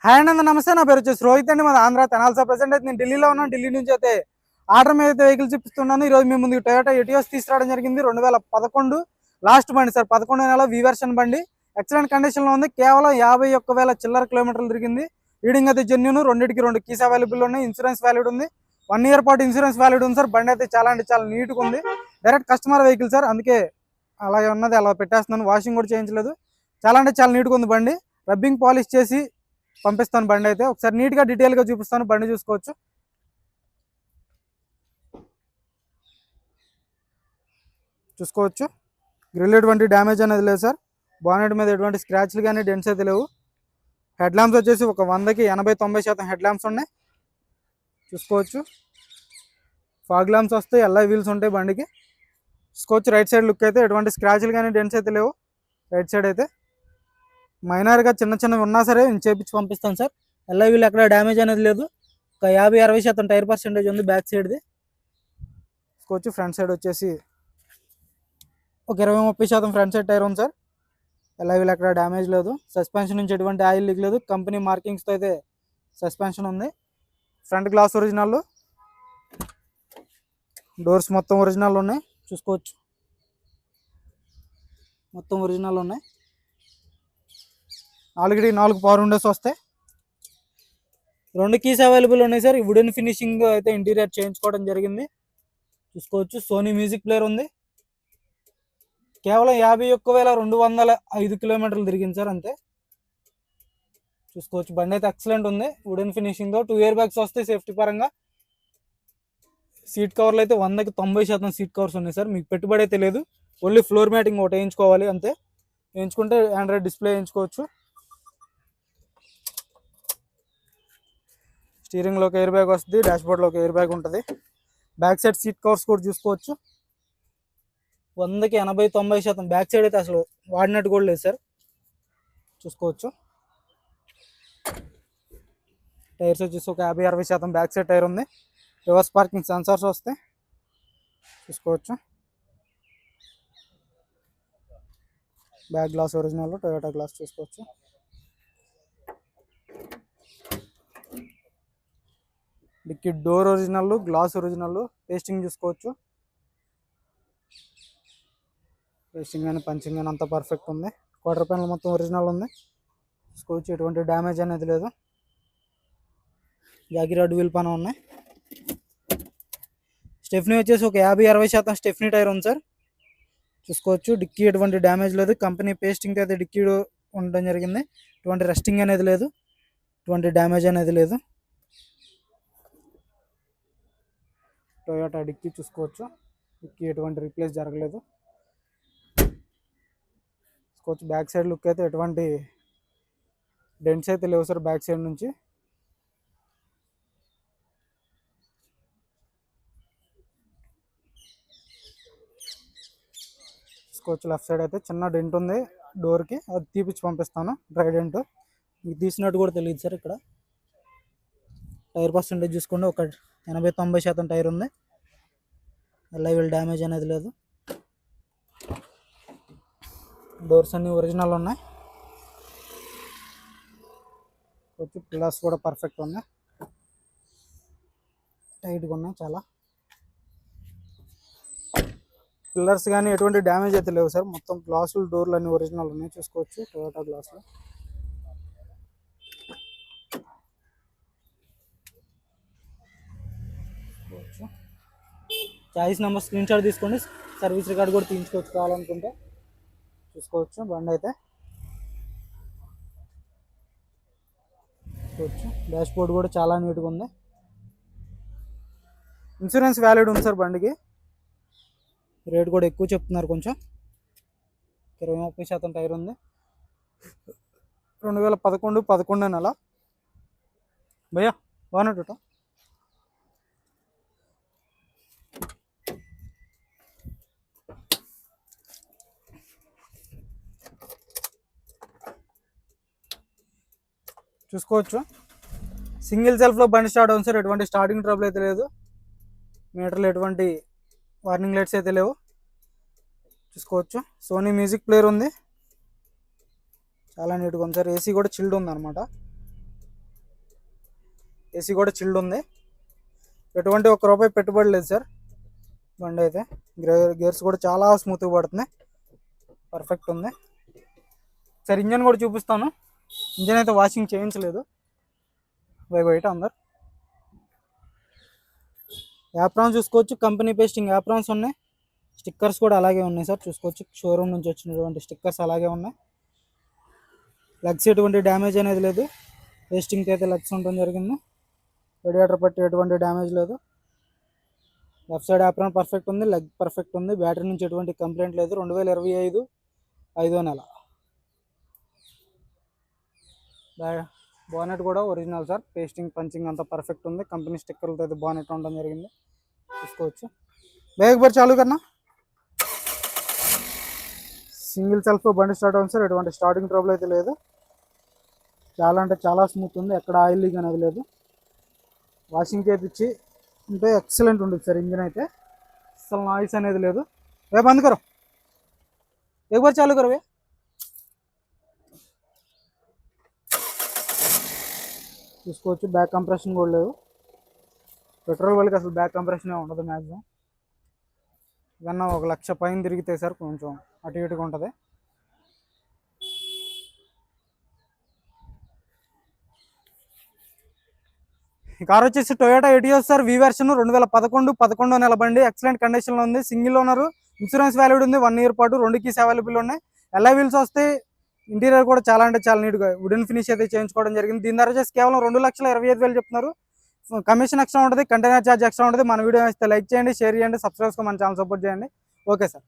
Hi అండి, నమస్తే. నా పేరు వచ్చేసి రోహిత్ అండి, మాది ఆంధ్ర తెనాలి. సార్ ప్రెసెంట్ అయితే నేను ఢిల్లీలో ఉన్నాను. ఢిల్లీ నుంచి అయితే ఆర్డర్ మీద అయితే వెహికల్ చూపిస్తున్నాను. ఈరోజు మీ ముందు టొయోటా ఎటియోస్ తీసుకురావడం జరిగింది. 2011 లాస్ట్ బండి సార్, 11 నెల వి వెర్షన్ బండి. ఎక్సలెంట్ కండిషన్లో ఉంది. కేవలం 51,000 చిల్లర కిలోమీటర్లు తిరిగింది. రీడింగ్ అయితే జెన్యూన్. రెండింటికి 2 కీస్ అవైలబుల్ ఉన్నాయి. ఇన్సూరెన్స్ వ్యాలిడ్ ఉంది. 1 ఇయర్ పాటు ఇన్సూరెన్స్ వ్యాలిడ్ ఉంది సార్. బండి అయితే చాలా అంటే చాలా నీట్గా ఉంది. డైరెక్ట్ కస్టమర్ వెహికల్ సార్, అందుకే అలాగే ఉన్నది అలా పెట్టేస్తున్నాను. వాషింగ్ కూడా చేయించలేదు. చాలా అంటే చాలా నీట్గా ఉంది బండి. రబ్బింగ్ పాలిష్ చేసి పంపిస్తాను బండి అయితే. ఒకసారి నీట్గా డీటెయిల్గా చూపిస్తాను, బండి చూసుకోవచ్చు. గ్రిల్ ఎటువంటి డ్యామేజ్ అనేది లేదు సార్. బానెట్ మీద ఎటువంటి స్క్రాచ్లు కానీ డెంట్స్ అయితే లేవు. హెడ్ ల్యాంప్స్ వచ్చేసి ఒక 100కి 80-90% హెడ్ ల్యాంప్స్ ఉన్నాయి, చూసుకోవచ్చు. ఫాగ్ ల్యాంప్స్ వస్తాయి, ఎల్ఐ వీల్స్ ఉంటాయి బండికి, చూసుకోవచ్చు. రైట్ సైడ్ లుక్ అయితే ఎటువంటి స్క్రాచ్లు కానీ డెంట్స్ అయితే లేవు. రైట్ సైడ్ అయితే మైనర్గా చిన్న చిన్నవి ఉన్నా సరే నేను చేపించి పంపిస్తాను సార్. ఎల్ఐ వీల్ ఎక్కడ డ్యామేజ్ అనేది లేదు. ఒక 50-60% టైర్ పర్సెంటేజ్ ఉంది బ్యాక్ సైడ్ది, చూసుకోవచ్చు. ఫ్రంట్ సైడ్ వచ్చేసి ఒక 20-30% ఫ్రంట్ సైడ్ టైర్ ఉంది సార్. ఎల్ఐ వీల్ ఎక్కడ డ్యామేజ్ లేదు. సస్పెన్షన్ నుంచి ఎటువంటి ఆయిల్ లీక్ లేదు. కంపెనీ మార్కింగ్స్తో అయితే సస్పెన్షన్ ఉంది. ఫ్రంట్ గ్లాస్ ఒరిజినల్, డోర్స్ మొత్తం ఒరిజినల్ ఉన్నాయి, చూసుకోవచ్చు. మొత్తం ఒరిజినల్ ఉన్నాయి. ఆల్రెడీ 4 పవర్ విండోస్ వస్తాయి. 2 కీస్ అవైలబుల్ ఉన్నాయి సార్. వుడెన్ ఫినిషింగ్ అయితే ఇంటీరియర్ చేయించుకోవడం జరిగింది, చూసుకోవచ్చు. సోనీ మ్యూజిక్ ప్లేయర్ ఉంది. కేవలం 51,205 కిలోమీటర్లు తిరిగింది సార్, అంతే, చూసుకోవచ్చు. బండి అయితే ఎక్సలెంట్ ఉంది. వుడెన్ ఫినిషింగ్తో 2 ఇయర్ బ్యాగ్స్ వస్తాయి సేఫ్టీ పరంగా. సీట్ కవర్లు అయితే 100కి 90% సీట్ కవర్స్ ఉన్నాయి సార్. మీకు పెట్టుబడి అయితే లేదు. ఓన్లీ ఫ్లోర్ మ్యాటింగ్ ఒకటి వేయించుకోవాలి అంతే. వేయించుకుంటే ఆండ్రాయిడ్ డిస్ప్లే వేయించుకోవచ్చు. స్టీరింగ్లో ఒక ఎయిర్ బ్యాగ్ వస్తుంది, డాష్బోర్డ్లో ఒక ఎయిర్ బ్యాగ్ ఉంటుంది. బ్యాక్ సైడ్ సీట్ కవర్స్ కూడా చూసుకోవచ్చు. 100కి 80-90% బ్యాక్ సైడ్ అయితే అసలు వాడినట్టు కూడా లేదు సార్, చూసుకోవచ్చు. టైర్స్ వచ్చేసి ఒక 50-60% బ్యాక్ సైడ్ టైర్ ఉంది. రివర్స్ పార్కింగ్ సెన్సార్స్ వస్తాయి, చూసుకోవచ్చు. Back glass original, Toyota glass చూసుకోవచ్చు. Dicky door original, glass original. Pasting చూసుకోవచ్చు. పేస్టింగ్ కానీ పంచింగ్ కానీ అంతా పర్ఫెక్ట్ ఉంది. క్వార్టర్ ప్యానల్ మొత్తం ఒరిజినల్ ఉంది, చూసుకోవచ్చు. ఎటువంటి డ్యామేజ్ అనేది లేదు. జాగిరాడ్ వీల్ పైన ఉన్నాయి. స్టెఫ్నీ వచ్చేసి ఒక 50-60% స్టెఫ్నీ టైర్ ఉంది సార్, చూసుకోవచ్చు. డిక్కీ ఎటువంటి డ్యామేజ్ లేదు. కంపెనీ పేస్టింగ్ అయితే డిక్కీ ఉండడం జరిగింది. ఎటువంటి రస్టింగ్ అనేది లేదు, ఎటువంటి డ్యామేజ్ అనేది లేదు. టొయోటా డిక్కీ చూసుకోవచ్చు. డిక్కీ ఎటువంటి రీప్లేస్ జరగలేదు, చూసుకోవచ్చు. బ్యాక్ సైడ్ లుక్ అయితే ఎటువంటి డెంట్స్ అయితే లేవు సార్ బ్యాక్ సైడ్ నుంచి, చూసుకోవచ్చు. లెఫ్ట్ సైడ్ అయితే చిన్న డెంట్ ఉంది డోర్కి, అది తీపిచ్చి పంపిస్తాను. డ్రై డెంట్ మీకు తీసినట్టు కూడా తెలియదు సార్. ఇక్కడ టైర్ పర్సెంటేజ్ చూసుకోండి, ఒక 80-90% టైర్ ఉంది. ఎల్ఐ వీల్ డ్యామేజ్ అనేది లేదు. డోర్స్ అన్నీ ఒరిజినల్ ఉన్నాయి, వచ్చి పిల్లర్స్ కూడా పర్ఫెక్ట్ ఉన్నాయి, టైట్గా ఉన్నాయి చాలా. పిల్లర్స్ కానీ ఎటువంటి డ్యామేజ్ అయితే లేవు సార్. మొత్తం గ్లాసులు, డోర్లు అన్నీ ఒరిజినల్ ఉన్నాయి, చూసుకోవచ్చు. టొయోటా గ్లాసులు, చాయిస్ నెంబర్ స్క్రీన్ షాట్ తీసుకోండి. సర్వీస్ రికార్డ్ కూడా తీయించుకోవచ్చు కావాలనుకుంటే, చూసుకోవచ్చు. బండి అయితే చూసుకోవచ్చు. డాష్ బోర్డ్ కూడా చాలా నీట్గా ఉంది. ఇన్సూరెన్స్ వ్యాలిడ్ ఉంది సార్ బండికి. రేట్ కూడా ఎక్కువ చెప్తున్నారు కొంచెం. 20-30% టైర్ ఉంది. 2011 నెల భయ్యా బాగున్నట్ట. చూసుకోవచ్చు. సింగిల్ సెల్ఫ్లో బండి స్టార్ట్ అవుతుంది సార్. ఎటువంటి స్టార్టింగ్ ట్రబుల్ అయితే లేదు. మీటర్లో ఎటువంటి వార్నింగ్ లైట్స్ అయితే లేవు, చూసుకోవచ్చు. సోనీ మ్యూజిక్ ప్లేయర్ ఉంది, చాలా నీట్గా ఉంది సార్. ఏసీ కూడా చిల్డ్ ఉంది అనమాట. ఏసీ కూడా చిల్డ్ ఉంది. ఎటువంటి ₹1 పెట్టుబడి లేదు సార్. బండి అయితే గేర్స్ కూడా చాలా స్మూత్గా పడుతున్నాయి, పర్ఫెక్ట్ ఉంది సార్. ఇంజన్ కూడా చూపిస్తాను. ఇంజన్ అయితే వాషింగ్ చేయించలేదు, బయట అందరు. యాప్రాన్స్ చూసుకోవచ్చు, కంపెనీ పేస్టింగ్ యాప్రాన్స్ ఉన్నాయి. స్టిక్కర్స్ కూడా అలాగే ఉన్నాయి సార్, చూసుకోవచ్చు. షోరూమ్ నుంచి వచ్చినటువంటి స్టిక్కర్స్ అలాగే ఉన్నాయి. లగ్స్ ఎటువంటి డ్యామేజ్ అనేది లేదు. పేస్టింగ్కి అయితే లగ్స్ ఉండడం జరిగింది. రేడియేటర్ పట్టి ఎటువంటి డ్యామేజ్ లేదు. లెఫ్ట్ సైడ్ యాప్రాన్ పర్ఫెక్ట్ ఉంది, లెగ్ పర్ఫెక్ట్ ఉంది. బ్యాటరీ నుంచి ఎటువంటి కంప్లైంట్ లేదు. 2025 5వ నెల. బానెట్ కూడా ఒరిజినల్ సార్. పేస్టింగ్ పంచింగ్ అంతా పర్ఫెక్ట్ ఉంది. కంపెనీ స్టిక్కర్లతో అయితే బానెట్ ఉండడం జరిగింది, చూసుకోవచ్చు. బ్యాక్ బర్ చాలు కన్నా. సింగిల్ సెల్ఫ్ బండి స్టార్ట్ అవుతుంది సార్. ఎటువంటి స్టార్టింగ్ ట్రబుల్ అయితే లేదు. చాలా అంటే చాలా స్మూత్ ఉంది, ఎక్కడ ఆయిల్ లీక్ అనేది లేదు. వాషింగ్ చేయించి ఉంటే ఎక్సలెంట్ ఉంటుంది సార్. ఇంజిన్ అయితే అసలు నాయిస్ అనేది లేదు. బంద్ కరో, एक बार चालू करो. చూసుకోవచ్చు, బ్యాక్ కంప్రెషన్ కూడా లేదు. పెట్రోల్ వాళ్ళకి అసలు బ్యాక్ కంప్రెషన్ ఉండదు మ్యాక్సిమం. ఇవన్నా 1,00,000 పైన తిరిగితే సార్ కొంచెం అటు ఇటుగా ఉంటుంది. ఈ కార్ వచ్చేసి టొయోటా ఎటియోస్ సార్, వి వెర్షన్ 2011 నెల బండి. ఎక్సలెంట్ కండిషన్లో ఉంది. సింగిల్ ఓనర్, ఇన్సూరెన్స్ వ్యాలిడ్ ఉంది 1 ఇయర్ పాటు. 2 కీస్ అవైలబుల్ ఉన్నాయి. ఎలా వీల్స్ వస్తే ఇంటీరియర్ కూడా చాలా అంటే చాలా నీట్గా వుడెన్ ఫినిష్ అయితే చేయించుకోవడం జరిగింది. దీని ధర వచ్చేసి కేవలం 2,25,000 చెప్తున్నారు. కమిషన్ ఎక్స్ట్రా ఉంటుంది, కంటైనర్ ఛార్జ్ ఎక్స్ట్రా ఉంటుంది. మన వీడియో ఇస్తే లైక్ చేయండి, షేర్ చేయండి, సబ్స్క్రైబ్ మన ఛానల్ సపోర్ట్ చేయండి. Okay sir.